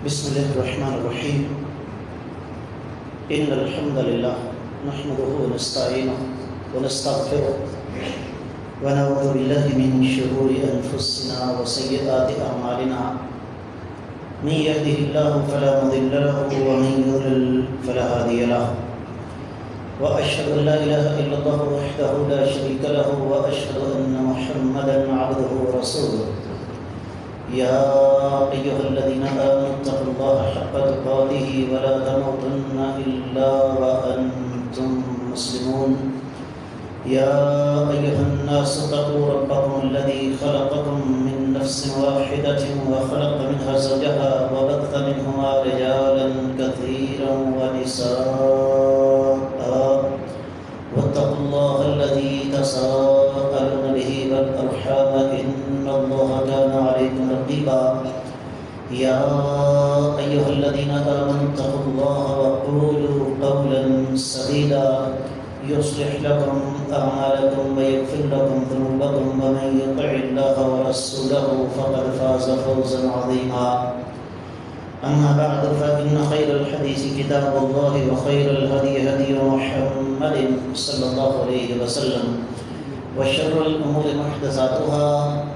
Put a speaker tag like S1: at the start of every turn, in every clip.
S1: بسم الله الرحمن الرحيم إن الحمد لله نحمده ونستعينه ونستغفره ونعوذ بالله من شرور أنفسنا وسيئات أعمالنا من يهده الله فلا مضل له ومن يضلل فلا هادي له وأشهد أن لا إله إلا الله وحده لا شريك له وأشهد أن محمدا عبده ورسوله يا أيها الذين آمنوا اتقوا الله حق تقاته ولا تموتن إلا وأنتم مسلمون يا أيها الناس اتقوا ربكم الذي خلقكم من نفس واحدة وخلق منها زوجها وبث منهما رجالا كثيرا ونساء واتقوا الله الذي تساءلون به والأرحام إن الله كان عليكم رقيبا يا أيها الذين آمنوا اتقوا الله وقولوا قولا سديدا يصلح لكم أعمالكم ويغفر لكم ذنوبكم ومن يطع الله ورسوله فقد فاز فوزا عظيما أما بعد فإن خير الحديث كتاب الله وخير الهدي هدي محمد صلى الله عليه وسلم وشر الأمور محدثاتها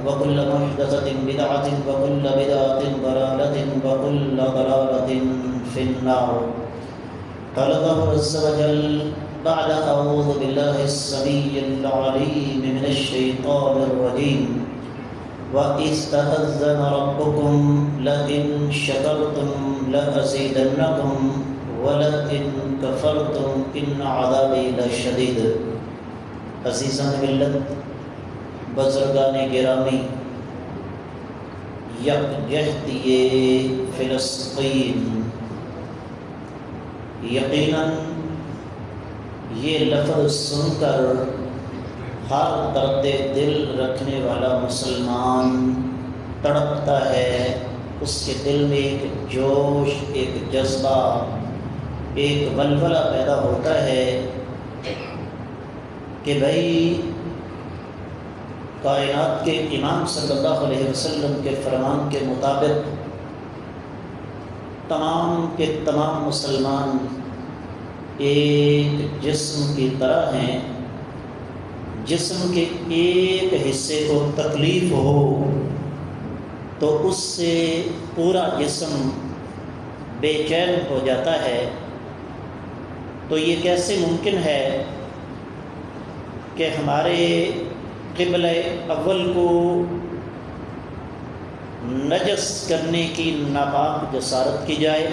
S1: وكل محدثة بدعة وكل بدعة ضلالة وكل ضلالة في النار. قال الله عز وجل بعد أعوذ بالله السميع العليم من الشيطان الرجيم وإذ تأذن ربكم لئن شكرتم لأزيدنكم ولئن كفرتم إن عذابي لشديد. عزیزان ملت، بزرگان گرامی، یکجہتی فلسطین، یقیناً یہ لفظ سن کر ہر درد دل رکھنے والا مسلمان تڑپتا ہے. اس کے دل میں ایک جوش، ایک جذبہ، ایک ولولہ پیدا ہوتا ہے کہ بھائی کائنات کے امام صلی اللہ علیہ وسلم کے فرمان کے مطابق تمام کے تمام مسلمان ایک جسم کی طرح ہیں. جسم کے ایک حصے کو تکلیف ہو تو اس سے پورا جسم بے چین ہو جاتا ہے. تو یہ کیسے ممکن ہے کہ ہمارے قبلہ اول کو نجس کرنے کی ناپاک جسارت کی جائے،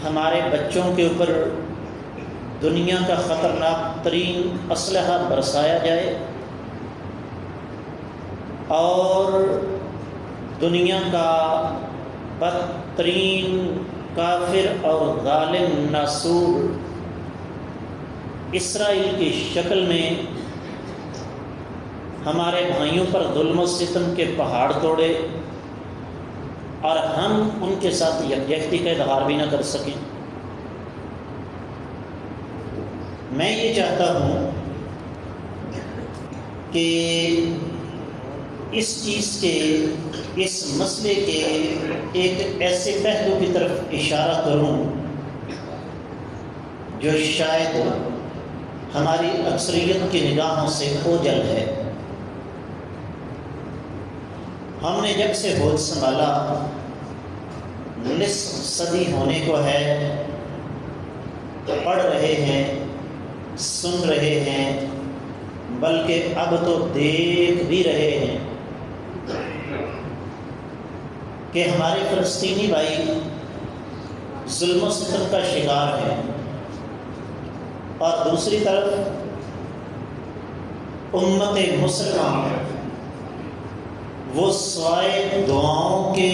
S1: ہمارے بچوں کے اوپر دنیا کا خطرناک ترین اسلحہ برسایا جائے اور دنیا کا بدترین کافر اور ظالم ناسور اسرائیل کی شکل میں ہمارے بھائیوں پر ظلم و ستم کے پہاڑ توڑے اور ہم ان کے ساتھ یکجہتی کا اظہار بھی نہ کر سکیں. میں یہ چاہتا ہوں کہ اس چیز کے، اس مسئلے کے ایک ایسے پہلو کی طرف اشارہ کروں جو شاید ہماری اکثریت کی نگاہوں سے اوجھل ہے. ہم نے جب سے ہوش سنبھالا نصف صدی ہونے کو ہے، پڑھ رہے ہیں، سن رہے ہیں، بلکہ اب تو دیکھ بھی رہے ہیں کہ ہمارے فلسطینی بھائی ظلم و ستم کا شکار ہیں اور دوسری طرف امت مسلمہ وہ سوائے دعاؤں کے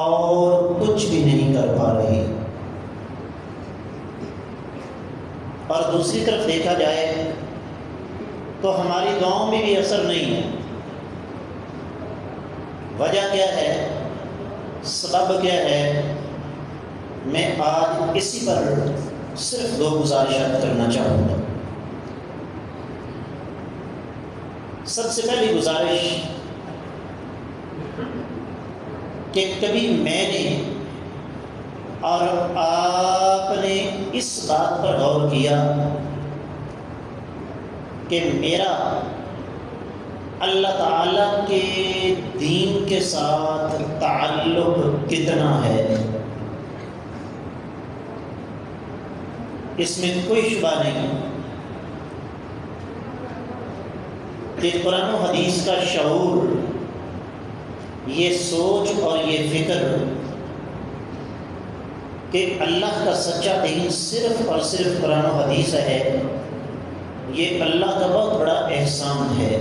S1: اور کچھ بھی نہیں کر پا رہی. اور دوسری طرف دیکھا جائے تو ہماری دعاؤں میں بھی اثر نہیں ہے. وجہ کیا ہے؟ سبب کیا ہے؟ میں آج اسی پر صرف 2 گزارشات کرنا چاہوں گا. سب سے پہلی گزارش کہ کبھی میں نے اور آپ نے اس بات پر غور کیا کہ میرا اللہ تعالیٰ کے دین کے ساتھ تعلق کتنا ہے؟ اس میں کوئی شبہ نہیں کہ قرآن و حدیث کا شعور، یہ سوچ اور یہ فکر کہ اللہ کا سچا دین صرف اور صرف قرآن و حدیث ہے، یہ اللہ کا بہت بڑا احسان ہے۔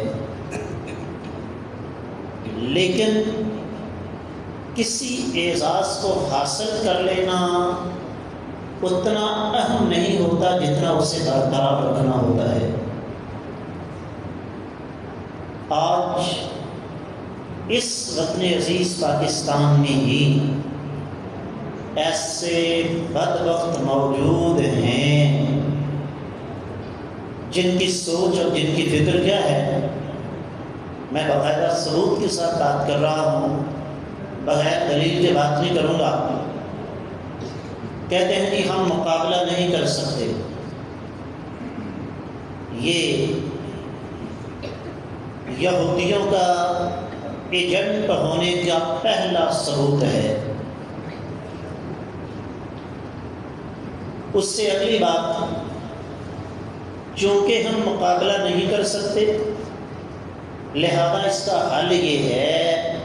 S1: لیکن کسی اعزاز کو حاصل کر لینا اتنا اہم نہیں ہوتا جتنا اسے برقرار رکھنا ہوتا ہے۔ آج اس وطن عزیز پاکستان میں ہی ایسے بدبخت موجود ہیں جن کی سوچ اور جن کی فکر کیا ہے، میں باقاعدہ ثبوت کے ساتھ بات کر رہا ہوں، بغیر دلیل کے بات نہیں کروں گا۔ کہتے ہیں کہ ہم مقابلہ نہیں کر سکتے، یہ یہودیوں کا ایجنٹ ہونے کا پہلا ثبوت ہے۔ اس سے اگلی بات، چونکہ ہم مقابلہ نہیں کر سکتے لہذا اس کا حل یہ ہے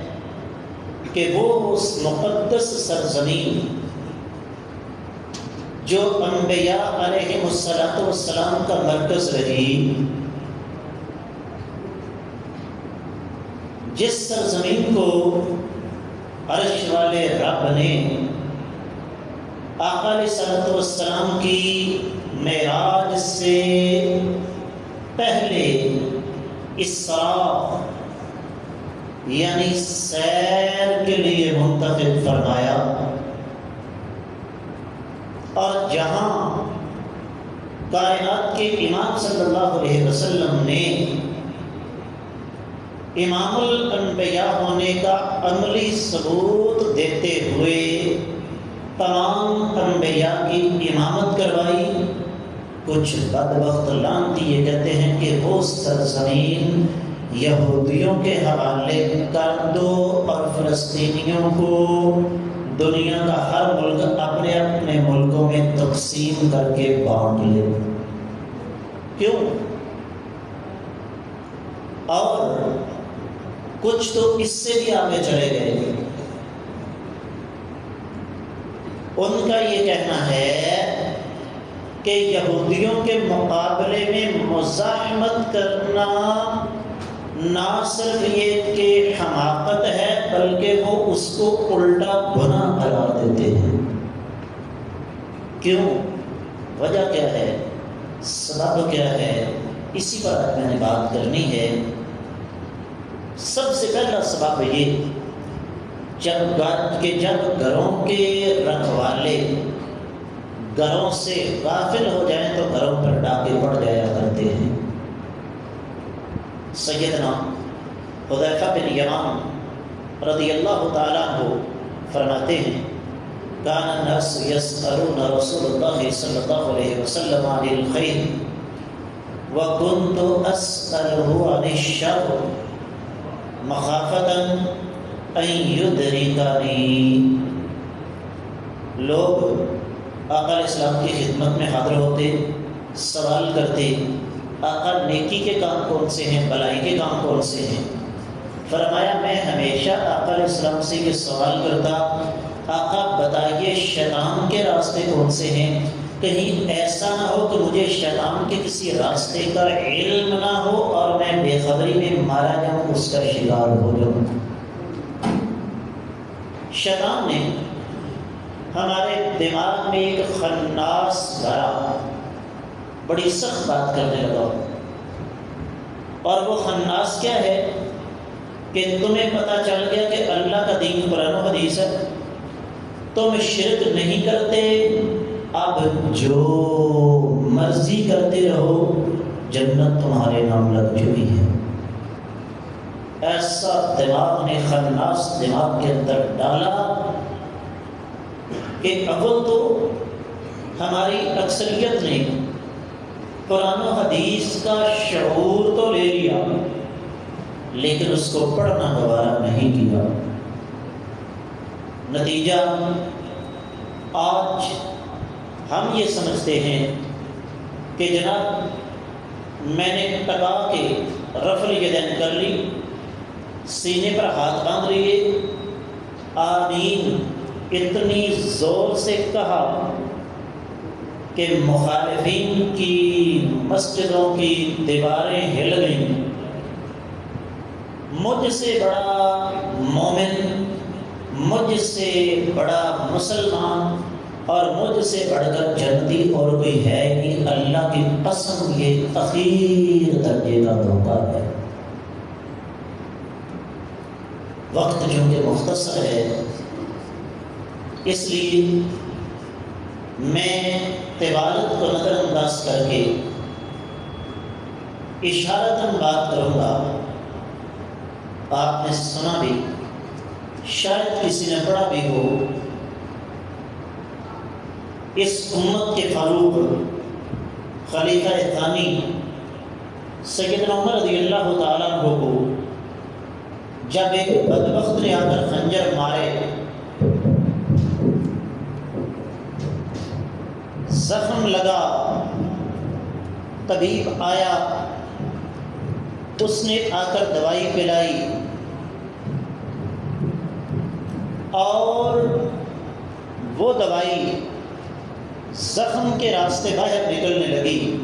S1: کہ وہ اس مقدس سرزمین جو انبیاء علیہ السلام کا مرکز رہی، جس سرزمین کو عرش والے رب نے آقا علیہ السلام کی معراج سے پہلے اسراء یعنی سیر کے لیے منتخب فرمایا، اور جہاں کائنات کے امام صلی اللہ علیہ وسلم نے امام الانبیاء ہونے کا عملی ثبوت دیتے ہوئے تمام انبیاء کی امامت کروائی، کچھ بدبخت لعنتی یہ کہتے ہیں کہ وہ سرزمین یہودیوں کے حوالے کر دو اور فلسطینیوں کو دنیا کا ہر ملک اپنے اپنے ملکوں میں تقسیم کر کے بانٹ لے۔ کیوں؟ اور کچھ تو اس سے بھی آگے چلے گئے، ان کا یہ کہنا ہے کہ یہودیوں کے مقابلے میں مزاحمت کرنا نہ صرف یہ کہ حماقت ہے بلکہ وہ اس کو الٹا گناہ قرار دیتے ہیں۔ کیوں؟ وجہ کیا ہے؟ سبب کیا ہے؟ اسی پر آج میں نے بات کرنی ہے۔ سب سے پہلا سبب یہ جب گھروں کے رکھوالے گھروں سے غافل ہو جائیں تو گھروں پر ڈاکے پڑ جایا کرتے ہیں۔ سیدنا حذیفہ بن یمان رضی اللہ تعالیٰ عنہ فرماتے ہیں کان الناس یسألون رسول اللہ صلی اللہ علیہ وسلم عن الخیر وکنت اسألہ عن الشر مخافتا ان یدرکنی۔ لوگ آقا علیہ السلام کی خدمت میں حاضر ہوتے، سوال کرتے آقا نیکی کے کام کون سے ہیں، بلائی کے کام کون سے ہیں؟ فرمایا میں ہمیشہ آقا علیہ السلام سے یہ سوال کرتا آقا بتائیے شیطان کے راستے کون سے ہیں، کہیں ایسا نہ ہو کہ مجھے شیطان کے کسی راستے کا علم نہ ہو اور میں بے خبری میں مارا جاؤں، اس کا شکار ہو جاؤں۔ شیطان نے ہمارے دماغ میں ایک خناس بھرا، بڑی سخت بات کرنے لگا، اور وہ خناس کیا ہے کہ تمہیں پتہ چل گیا کہ اللہ کا دین قرآن و حدیث ہے، تم شرک نہیں کرتے، اب جو مرضی کرتے رہو، جنت تمہارے نام لگ چکی ہے۔ ایسا دماغ نے خناس دماغ کے اندر ڈالا کہ اول تو ہماری اکثریت نے قرآن و حدیث کا شعور تو لے لیا لیکن اس کو پڑھنا دوبارہ نہیں کیا۔ نتیجہ آج ہم یہ سمجھتے ہیں کہ جناب میں نے ٹکا کے رفع الیدین کر لی، سینے پر ہاتھ باندھ لیے، آمین اتنی زور سے کہا کہ مخالفین کی مسجدوں کی دیواریں ہل گئیں۔ مجھ سے بڑا مومن، مجھ سے بڑا مسلمان اور مجھ سے بڑھ کر جنتی اور کوئی ہے نہیں، اللہ کی قسم یہ اخیر درجے کا دھوکہ ہے۔ وقت چونکہ مختصر ہے اس لیے میں طوالت کو نظر انداز کر کے اشارتاً بات کروں گا۔ آپ نے سنا بھی، شاید کسی نے پڑھا بھی ہو، اس امت کے فاروق خلیفہ ثانی سیدنا عمر رضی اللہ تعالیٰ عنہ کو جب ایک بدبخت نے آ کر خنجر مارے، زخم لگا، طبیب آیا، اس نے آ کر دوائی پلائی اور وہ دوائی زخم کے راستے باہر نکلنے لگی۔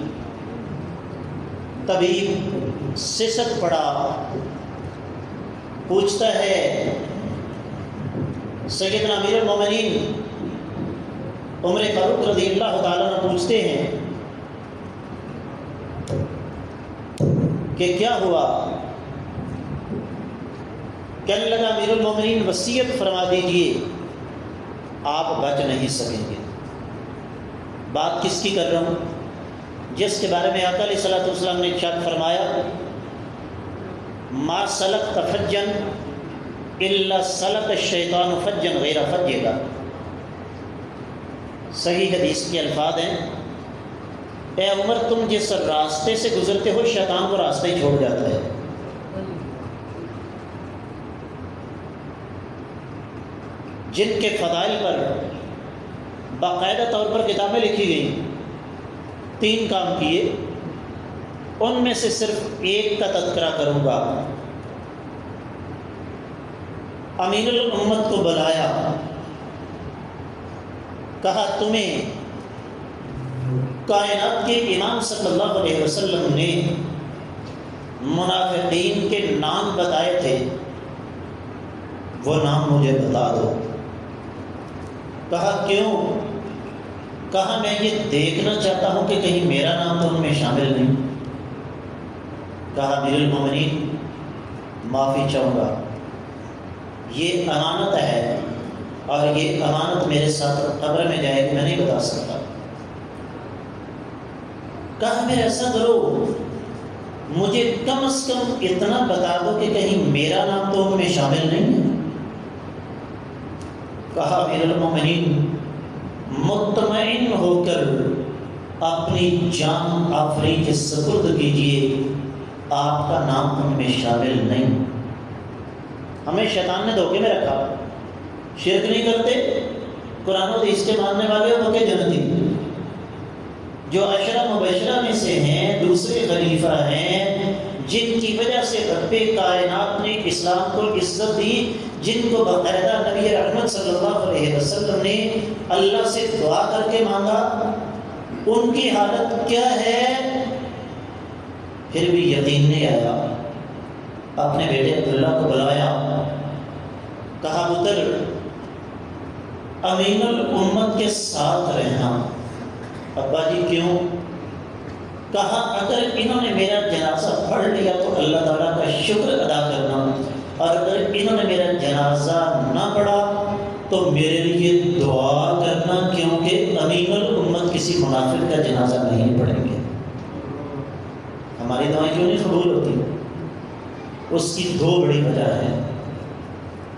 S1: طبیب سسک پڑا، پوچھتا ہے، سیدنا امیر المومنین عمر فاروق رضی اللہ تعالیٰ عنہ پوچھتے ہیں کہ کیا ہوا؟ کہنے لگا امیر المومنین وصیت فرما دیجئے، آپ بچ نہیں سکیں گے۔ بات کس کی کر رہا ہوں؟ جس کے بارے میں آقا علیہ الصلوۃ والسلام نے ارشاد فرمایا، ما سلکت فجا الا سلک الشیطان فجا غیر فجک۔ صحیح حدیث کے الفاظ ہیں، اے عمر تم جس راستے سے گزرتے ہو شیطان وہ راستہ ہی چھوڑ جاتا ہے۔ جن کے فضائل پر باقاعدہ طور پر کتابیں لکھی گئیں، 3 کام کیے، ان میں سے صرف ایک کا تذکرہ کروں گا۔ امین الامت کو بلایا، کہا تمہیں کائنات کے امام صلی اللہ علیہ وسلم نے منافقین کے نام بتائے تھے، وہ نام مجھے بتا دو۔ کہا کیوں؟ کہا میں یہ دیکھنا چاہتا ہوں کہ کہیں میرا نام تو ان میں شامل نہیں۔ کہا امیر المومنین معافی چاہوں گا، یہ امانت ہے اور یہ امانت میرے ساتھ قبر میں جائے گی، میں نہیں بتا سکتا۔ کہا پھر ایسا کرو، مجھے کم از کم اتنا بتا دو کہ کہیں میرا نام تو ان میں شامل نہیں ہے۔ کہا امیر المومنین مطمئن ہو کر اپنی جان آفری کے سپرد کیجئے، آپ کا نام ان میں شامل نہیں۔ ہمیں شیطان نے دھوکے میں رکھا، شرک نہیں کرتے، قرآن و حدیث کے ماننے والے ہو کہ جنتی، جو عشرہ مبشرہ میں سے ہیں، دوسرے خلیفہ ہیں، جن کی وجہ سے رب کائنات نے اسلام کو عزت دی، جن کو باقاعدہ نبی رحمت صلی اللہ علیہ وسلم نے اللہ سے دعا کر کے مانگا، ان کی حالت کیا ہے؟ پھر بھی یقین نہیں آیا۔ اپنے بیٹے عبداللہ کو بلایا، کہا پتر امین الامت کے ساتھ رہنا۔ ابا جی کیوں؟ کہا اگر انہوں نے میرا جنازہ پڑھ لیا تو اللہ تعالیٰ کا شکر ادا کرنا، اور اگر انہوں نے میرا جنازہ نہ پڑھا تو میرے لیے دعا کرنا، کیونکہ امین الامت کسی منافق کا جنازہ نہیں پڑھیں گے۔ ہماری دعائیں کیوں نہیں قبول ہوتی؟ اس کی دو بڑی وجہ ہے۔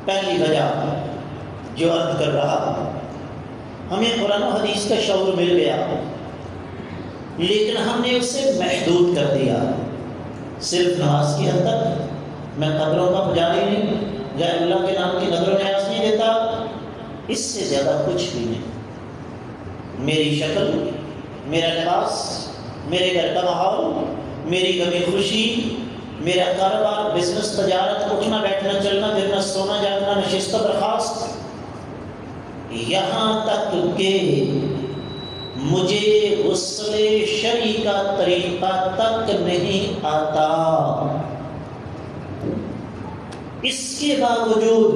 S1: پہلی وجہ جو عرض کر رہا، ہمیں قرآن و حدیث کا شعور مل گیا، لیکن ہم نے اسے محدود کر دیا، صرف نماز کی حد تک۔ میں قبروں کا پجاری نہیں، یا اللہ کے نام کی نظر و نیاز نہیں دیتا، اس سے زیادہ کچھ بھی نہیں۔ میری شکل، میرا لباس، میرے گھر کا ماحول، میری غم خوشی، میرا کاروبار، بزنس، تجارت، اٹھنا بیٹھنا، چلنا پھرنا، سونا جاگنا، نشست برخاست، یہاں تک کہ مجھے غسل شرعی کا طریقہ تک نہیں آتا، اس کے باوجود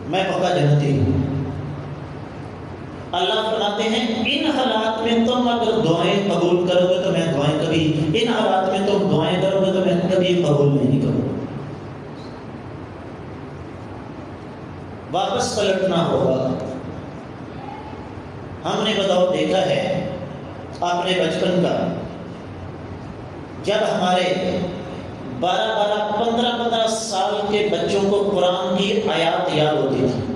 S1: میں پکا جنتی ہوں۔ اللہ فرماتے ہیں ان حالات میں تم اگر دعائیں قبول کرو گے تو میں دعائیں کبھی، ان حالات میں تم دعائیں کرو گے تو میں کبھی قبول نہیں کروں گا۔ واپس پلٹنا ہوگا۔ ہم نے بتاؤ دیکھا ہے اپنے بچپن کا، جب ہمارے 15 سال کے بچوں کو قرآن کی آیات یاد ہوتی تھی،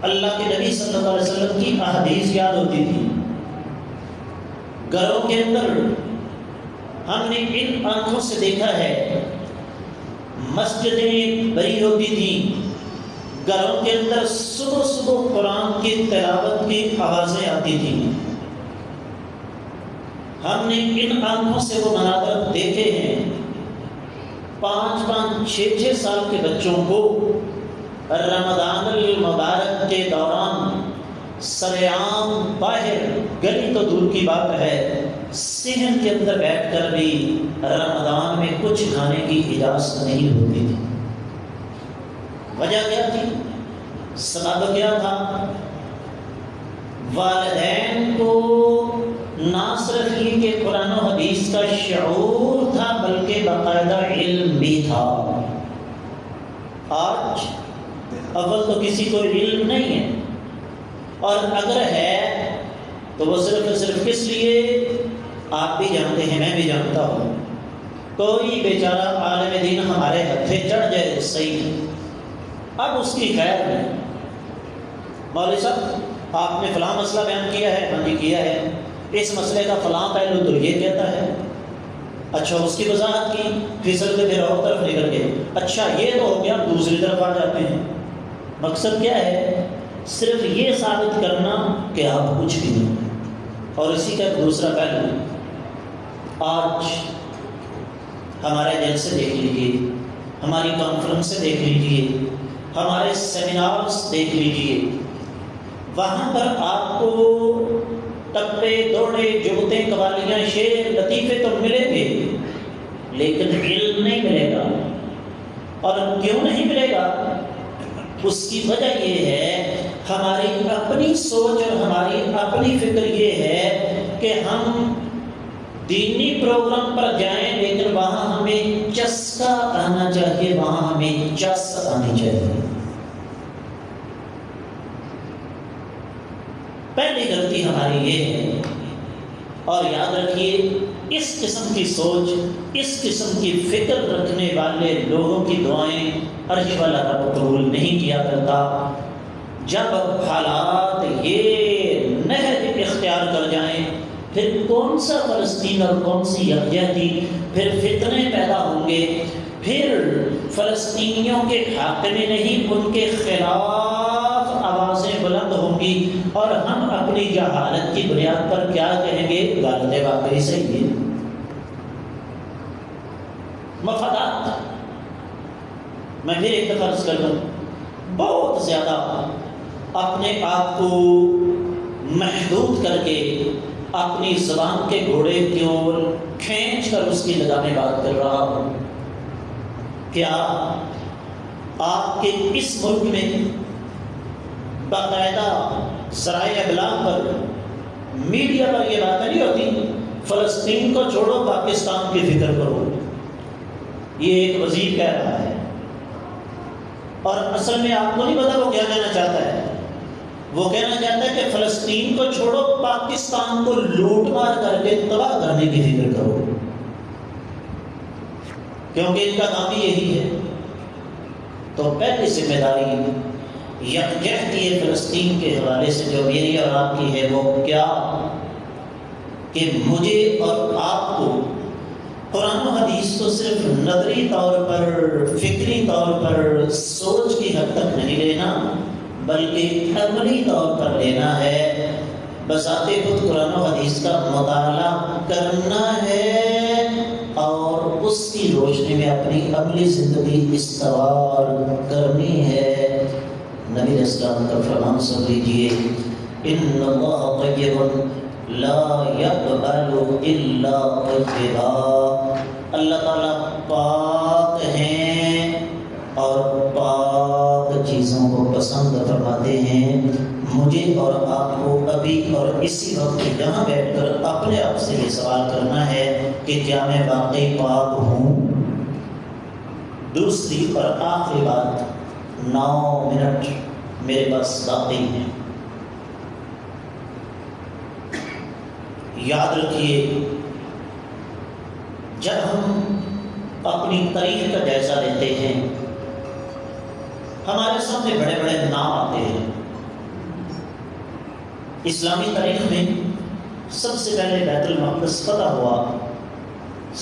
S1: اللہ کے نبی صلی اللہ علیہ وسلم کی احادیث یاد ہوتی تھی، گھروں کے اندر ہم نے ان آنکھوں سے دیکھا ہے مسجدیں بھری ہوتی تھیں، گھروں کے اندر صبح صبح قرآن کی تلاوت کی آوازیں آتی تھیں، ہم نے ان آنکھوں سے وہ مناظر دیکھے ہیں۔ 5 6 سال کے بچوں کو رمضان المبارک کے دوران سرعام باہر، گلی تو دور کی بات ہے، صحن کے اندر بیٹھ کر بھی رمضان میں کچھ کھانے کی اجازت نہیں ہوتی تھی۔ وجہ کیا تھی؟ سبب کیا تھا؟ والدین کو نہ صرف یہ کہ قرآن و حدیث کا شعور تھا بلکہ باقاعدہ علم بھی تھا۔ آج اول تو کسی کو علم نہیں ہے، اور اگر ہے تو وہ صرف کس لیے؟ آپ بھی جانتے ہیں، میں بھی جانتا ہوں، کوئی بیچارہ عالم دین ہمارے ہتھے چڑھ جائے تو صحیح، اب اس کی خیر نہیں۔ مولوی صاحب آپ نے فلاں مسئلہ بیان کیا ہے، ہاں جی کیا ہے، اس مسئلے کا فلاں پہلو تو یہ کہتا ہے، اچھا اس کی وضاحت کی، پھسل کے پھر اور طرف نکل گئے، اچھا یہ تو ہو گیا، دوسری طرف آ جاتے ہیں۔ مقصد کیا ہے؟ صرف یہ ثابت کرنا کہ آپ کچھ بھی نہیں۔ اور اسی کا دوسرا پہلو، آج ہمارے جلسے دیکھ لیجیے، ہماری کانفرنس سے دیکھ لیجیے، ہمارے سیمینارز دیکھ لیجیے، وہاں پر آپ کو ٹپے، دوڑے، جگتیں، قوالیاں، شعر، لطیفے تو ملیں گے، لیکن علم نہیں ملے گا۔ اور کیوں نہیں ملے گا؟ اس کی وجہ یہ ہے ہماری اپنی سوچ اور ہماری اپنی فکر یہ ہے کہ ہم دینی پروگرام پر جائیں لیکن وہاں ہمیں چسکا آنا چاہیے، وہاں ہمیں چس آنی چاہیے۔ پہلی غلطی ہماری یہ ہے، اور یاد رکھیے اس قسم کی سوچ، اس قسم کی فکر رکھنے والے لوگوں کی دعائیں عرش والا رب قبول نہیں کیا کرتا۔ جب حالات یہ نہج اختیار کر جائیں، پھر کون سا فلسطین اور کون سی یکجہتی، پھر فتنے پیدا ہوں گے، پھر فلسطینیوں کے حق میں نہیں ان کے خلاف آوازیں بلند ہوں گی، اور ہم اپنی جہالت کی بنیاد پر کیا کہیں گے؟ غلط ہے، واقعی صحیح ہے۔ مفادات، میں پھر ایک دفعہ عرض کر دوں، بہت زیادہ اپنے آپ کو محدود کر کے اپنی زبان کے گھوڑے کی اور کھینچ کر اس کی لگامیں بات کر رہا ہوں۔ کیا آپ کے اس ملک میں باقاعدہ ذرائع ابلاغ پر، میڈیا پر یہ باتیں نہیں ہوتی فلسطین کو چھوڑو پاکستان کی فکر کرو؟ یہ ایک وزیر کہہ رہا ہے، اور اصل میں آپ کو نہیں پتا وہ کیا کہنا چاہتا ہے۔ وہ کہنا چاہتا ہے کہ فلسطین کو چھوڑو، پاکستان کو لوٹ مار کر کے تباہ کرنے کی فکر کرو۔ کیونکہ ان کا کام ہی یہی ہے۔ تو پہلی ذمہ داری یکجہتی فلسطین کے حوالے سے جو میری اور آپ کی ہے وہ کیا کہ مجھے اور آپ کو قرآن و حدیث کو صرف نظری طور پر، فکری طور پر، سوچ کی حد تک نہیں لینا، بلکہ عملی طور پر لینا ہے۔ بذات خود قرآن و حدیث کا مطالعہ کرنا ہے اور اس کی روشنی میں اپنی عملی زندگی استوار کرنی ہے۔ نبی علیہ السلام کا فرمان سن لیجیے، ان اللہ طیب لا يقبل الا طیبا۔ اللہ تعالیٰ پاک ہیں اور پاک چیزوں کو پسند فرماتے ہیں۔ مجھے اور آپ کو ابھی اور اسی وقت یہاں بیٹھ کر اپنے آپ سے یہ سوال کرنا ہے کہ کیا میں واقعی پاک ہوں؟ دوسری اور آخری بات، 9 منٹ میرے پاس باقی ہیں۔ یاد رکھیے، جب ہم اپنی تاریخ کا جائزہ لیتے ہیں ہمارے سامنے بڑے بڑے نام آتے ہیں۔ اسلامی تاریخ میں سب سے پہلے بیت المقدس فتح ہوا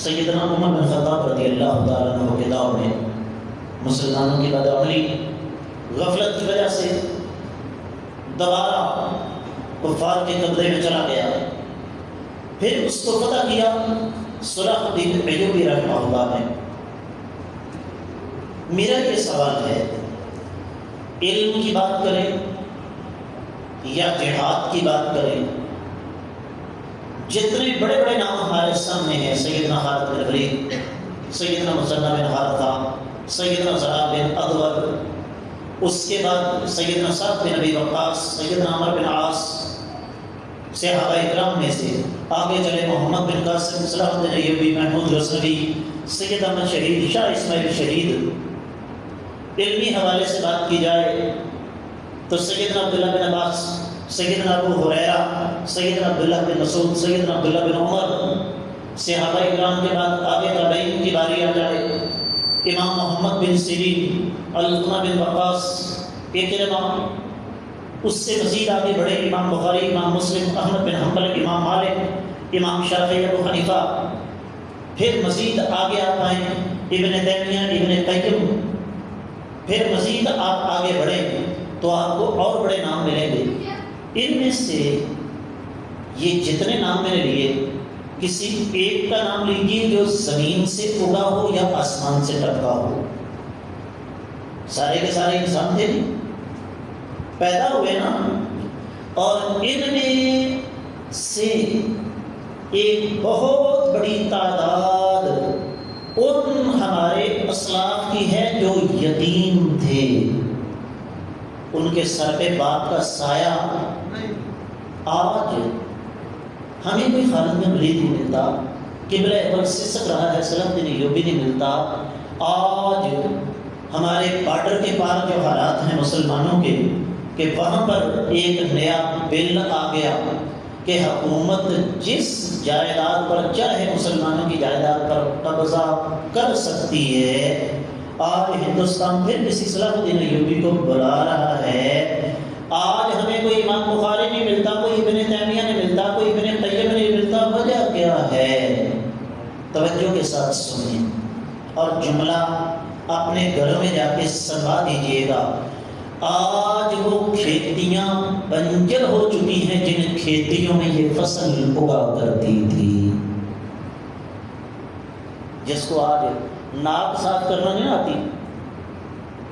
S1: سیدنا عمر بن خطاب رضی اللہ تعالیٰ عنہ کے دور میں۔ مسلمانوں کی بدعملی، غفلت کی وجہ سے دوبارہ کفار کے قبضے میں چلا گیا، پھر اس کو فتح کیا صلح بن ایوبی رحمہ اللہ نے۔ میرا یہ سوال ہے، علم کی بات کریں یا جہاد کی بات کریں، جتنے بڑے بڑے نام ہمارے سامنے ہیں، سیدنا خالد بن ولید، سیدنا مسنہ بن حارثہ، سیدنا زرار بن ادور، اس کے بعد سیدنا سعد بن ابی وقاص، سیدنا عمر بن عاص، صحابہ اکرام میں سے آگے چلے محمد بن قاسم، صلاح الدین ایوبی، محمود غزنوی، سید احمد شہید، شاہ اسماعیل شہید۔ علمی حوالے سے بات کی جائے تو سیدنا عبداللہ بن عباس، سیدنا ابو ہریرہ، سیدنا عبداللہ بن مسعود، سیدنا عبداللہ بن عمر۔ صحابہ اکرام کے بعد آگے تابعین کی باری آ جائے، امام محمد بن سیرین، علقمہ بن وقاص، اکرمہ، اس سے مزید آگے بڑھے امام بخاری، امام مسلم، احمد بن حنبل، امام مالک، امام شافعی، ابو حنیفہ۔ پھر مزید آگے آپ آئیں ابن تیمیہ، ابن قیم۔ پھر مزید آپ آگے بڑھیں تو آپ کو اور بڑے نام ملیں گے۔ ان میں سے یہ جتنے نام میں نے لیے، کسی ایک کا نام لیجیے جو زمین سے اگا ہو یا آسمان سے ٹپکا ہو۔ سارے کے سارے انسان تھے، پیدا ہوئے نا، اور ان میں سے ایک بہت بڑی تعداد ان ہمارے اسلاف کی ہے جو یتیم تھے، ان کے سر پہ باپ کا سایہ۔ آج ہمیں کوئی خالد بن ولید نہیں ملتا، قبلہ اول سسک رہا ہے صلاح الدین ایوبی نہیں ملتا۔ آج ہمارے بارڈر کے پار جو حالات ہیں مسلمانوں کے، کہ وہاں پر ایک نیا بل آ گیا کہ حکومت جس جائیداد پر چاہے مسلمانوں کی جائیداد پر قبضہ کر سکتی ہے۔ آج ہندوستان پھر کسی صلاح الدین ایوبی کو بلا رہا ہے۔ آج ہمیں کوئی امام بخاری نہیں ملتا، کوئی ابن تیمیہ نہیں ملتا، کوئی ابن قیم نہیں ملتا۔ وجہ کیا ہے؟ توجہ کے ساتھ سنیں اور جملہ اپنے گھروں میں جا کے سنوا دیجیے گا۔ آج وہ کھیتیاں بنجر ہو چکی ہیں جن کھیتیوں میں یہ فصل اگا کرتی تھی، جس کو آج ناک صاف کرنا نہیں آتی،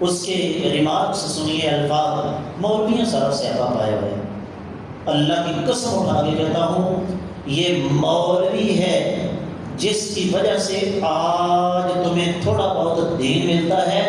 S1: اس کے ریمارکس سنیے، الفاظ مولویاں سارا صحابہ پائے ہوئے۔ اللہ کی قسم اٹھا کے کہتا ہوں، یہ مولوی ہے جس کی وجہ سے آج تمہیں تھوڑا بہت دین ملتا ہے۔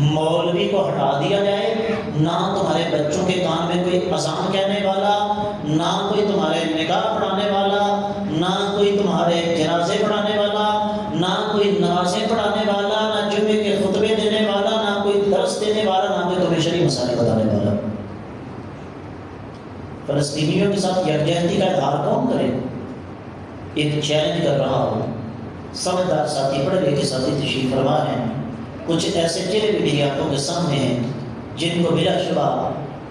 S1: مولوی کو ہٹا دیا جائے، نہ تمہارے بچوں کے کان میں کوئی اذان کہنے والا، نہ کوئی تمہارے نکاح پڑھانے والا، نہ کوئی تمہارے جنازے پڑھانے والا، نہ کوئی نمازیں پڑھانے والا، نہ جمعے کے خطبے دینے والا، نہ کوئی درس دینے والا، نہ کوئی تمہیں شرعی مسائل بتانے والا۔ فلسطینیوں کے ساتھ یکجہتی کا اظہار کون کرے؟ ایک چیلنج کر رہا ہوں، سمجھدار ساتھی، پڑھے لکھے ساتھی تشریف فرما ہیں. کچھ ایسے چہرے بھی میری آنکھوں کے سامنے ہیں جن کو بلا شبہ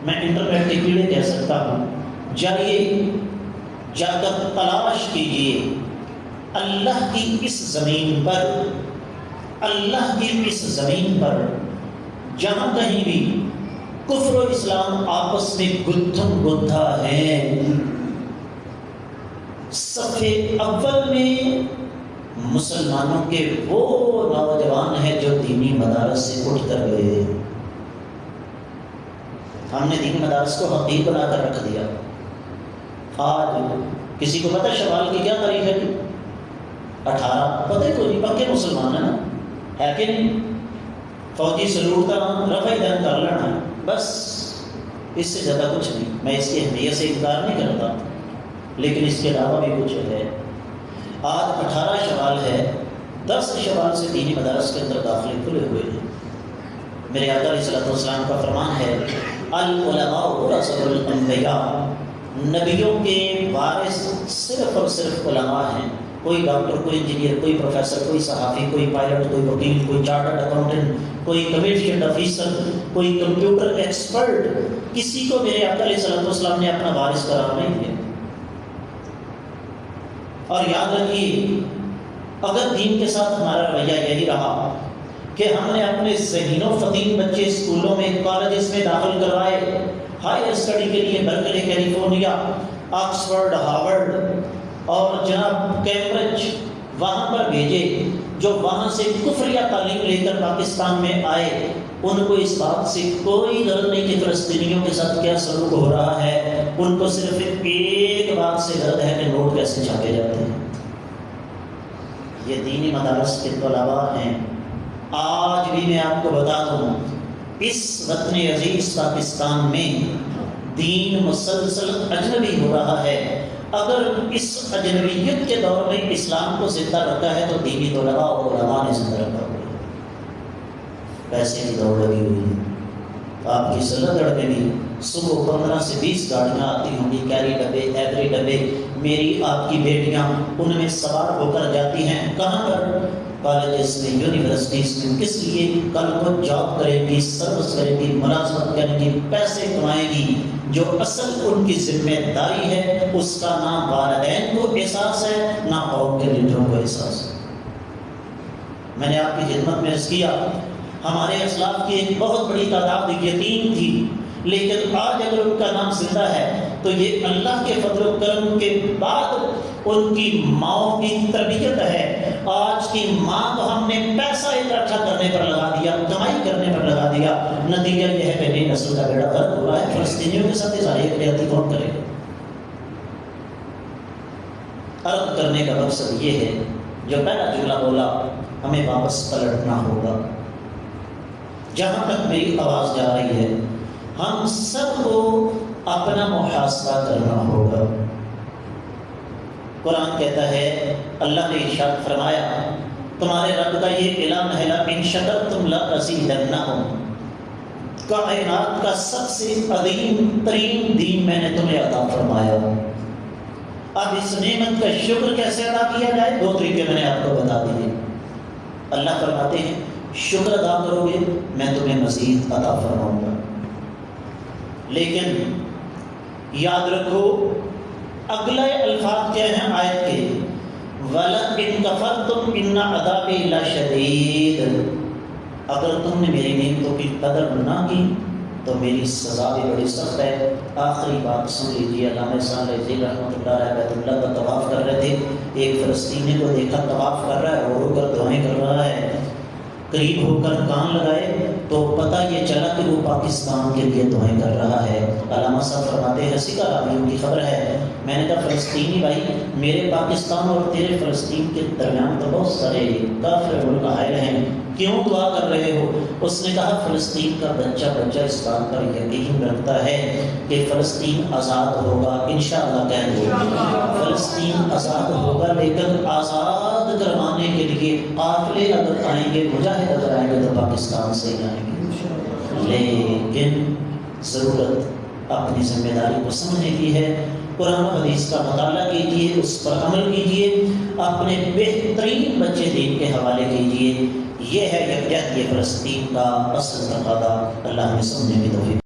S1: میں انٹرنیٹ کے کیڑے کہہ سکتا ہوں. جائیے جا کر تلاش کیجیے اللہ کی اس زمین پر، اللہ کی اس زمین پر جہاں کہیں بھی کفر و اسلام آپس میں گتھم گتھا ہے، صفحے اول میں مسلمانوں کے وہ نوجوان ہیں جو دینی مدارس سے اٹھ کر گئے. ہم نے دینی مدارس کو حقیق بنا کر رکھ دیا. آج کسی کو پتہ شوال کی کیا تاریخ ہے؟ 18. پتہ کوئی نہیں، پکے مسلمان ہے نا، ہے کہ نہیں؟ فوجی سلوٹ کا نام رفع دین کر لینا، بس اس سے زیادہ کچھ نہیں. میں اس کی اہمیت سے انکار نہیں کرتا، لیکن اس کے علاوہ بھی کچھ ہے. آج 18 شوال ہے، 10 شوال سے دینی مدارس کے اندر داخلے کھلے ہوئے ہیں. میرے آقا علیہ الصلوۃ والسلام کا فرمان ہے العلماء ورثۃ الانبیاء، نبیوں کے وارث صرف اور صرف علماء ہیں. کوئی ڈاکٹر، کوئی انجینئر، کوئی پروفیسر، کوئی صحافی، کوئی پائلٹ، کوئی وکیل، کوئی چارٹرڈ اکاؤنٹنٹ، کوئی کمیشنڈ آفیسر، کوئی کمپیوٹر ایکسپرٹ، کسی کو میرے آقا علیہ الصلوۃ والسلام نے اپنا وارث قرار نہیں دیا. اور یاد رکھیے، اگر دین کے ساتھ ہمارا رویہ یہی رہا کہ ہم نے اپنے ذہین و فطین بچے اسکولوں میں، کالجز میں داخل کروائے، ہائر اسٹڈی کے لیے برکلے کیلیفورنیا، آکسفورڈ، ہارورڈ اور جناب کیمبرج وہاں پر بھیجے، جو وہاں سے کفریہ تعلیم لے کر پاکستان میں آئے، ان کو اس بات سے کوئی غرض نہیں کہ فلسطینیوں کے ساتھ کیا سلوک ہو رہا ہے. ان کو صرف ایک بات سے غرض ہے کہ نوٹ کیسے چھاپے جاتے ہیں. یہ دینی مدارس کے طلباء ہیں. آج بھی میں آپ کو بتا دوں، اس وطن عزیز پاکستان میں دین مسلسل اجنبی ہو رہا ہے. اگر اس اجنبیت کے دور میں اسلام کو زندہ رکھا ہے تو دینی طلباء اور علماء نے زندہ رکھا ہوا ہے. پیسے کی دوڑ لگی ہوئی ہے. آپ کی سلندڑ میں بھی صبح 15 سے 20 گاڑیاں آتی ہوں گی، کیری ڈبے، ایوری ڈبے. میری آپ کی بیٹیاں ان میں سوار ہو کر جاتی ہیں. کہاں پر؟ کالجز میں، یونیورسٹیز میں. کس لیے؟ کل کو جاب کرے گی، سروس کرے گی، ملازمت کرے گی، پیسے کمائے گی. جو اصل ان کی ذمہ داری ہے اس کا نہ والدین کو احساس ہے، نہ قوم کے لیڈروں کو احساس ہے. میں نے آپ کی خدمت میں عرض کیا، ہمارے اسلاف کی ایک بہت بڑی تعداد یتیم تھی، لیکن آج اگر ان کا نام زندہ ہے تو یہ اللہ کے فضل و کرم کے بعد ان کی ماؤں کی تربیت ہے. آج کی ماں کو ہم نے پیسہ اکٹھا کرنے پر لگا دیا، کمائی کرنے پر لگا دیا. نتیجہ یہ ہے کہ نئی نسل کا بیڑا غرق ہو رہا ہے. فلسطینیوں کے ساتھ اظہار یکجہتی کون کرے گا؟ عرض کرنے کا مقصد یہ ہے، جو پہلا جملہ بولا، ہمیں واپس پلٹنا ہوگا. جہاں تک میری آواز جا رہی ہے، ہم سب کو اپنا محاسبہ کرنا ہوگا. قرآن کہتا ہے، اللہ نے ارشاد فرمایا، تمہارے رب کا یہ اعلان ہے، لَئِن شَكَرْتُمْ لَأَزِيدَنَّكُمْ. کائنات کا سب سے عظیم ترین دین میں نے تمہیں عطا فرمایا. اب اس نعمت کا شکر کیسے ادا کیا جائے؟ 2 طریقے میں نے آپ کو بتا دیے. اللہ فرماتے ہیں شکر ادا کرو گے میں تمہیں مزید عطا فرماؤں گا. لیکن یاد رکھو اگلے الفاظ کیا ہیں آیت کے، وَلَئِن كَفَرْتُمْ إِنَّ عَذَابِي لَشَدِيدٌ. اگر تم نے میری نعمتوں کی قدر نہ کی تو میری سزا بھی بڑی سخت ہے. آخری بات سن لیجیے. علامہ صالح ذیل رحمۃ اللہ علیہ بیت اللہ کا طواف کر رہے تھے. ایک فلسطینی کو دیکھا طواف کر رہا ہے، رو کر دعائیں کر رہا ہے. قریب ہو کر کان لگائے تو پتہ یہ چلا کہ وہ پاکستان کے لیے دعائیں کر رہا ہے. علامہ صاحب فرماتے ہیں سکا راویوں کی خبر ہے، میں نے کہا فلسطینی بھائی، میرے پاکستان اور تیرے فلسطین کے درمیان تو بہت سارے کافر ملک حائل ہیں، کیوں دعا کر رہے ہو؟ اس نے کہا فلسطین کا بچہ اس بات پر یقین رکھتا ہے کہ فلسطین آزاد ہوگا. انشاءاللہ کہہ دو فلسطین آزاد ہوگا، لیکن آزاد کروانے کے لیے قافلے اگر آئیں گے، مجاہد اگر آئیں گے تو پاکستان سے ہی آئیں گے. لیکن ضرورت اپنی ذمہ داری کو سمجھنے کی ہے. قرآن و حدیث کا مطالعہ کیجیے، اس پر عمل کیجیے، اپنے بہترین بچے دین کے حوالے کیجیے۔ یہ ہے یکجہتی فلسطین کا اصل تقاضا۔ اللہ ہمیں سمجھنے کی توفیق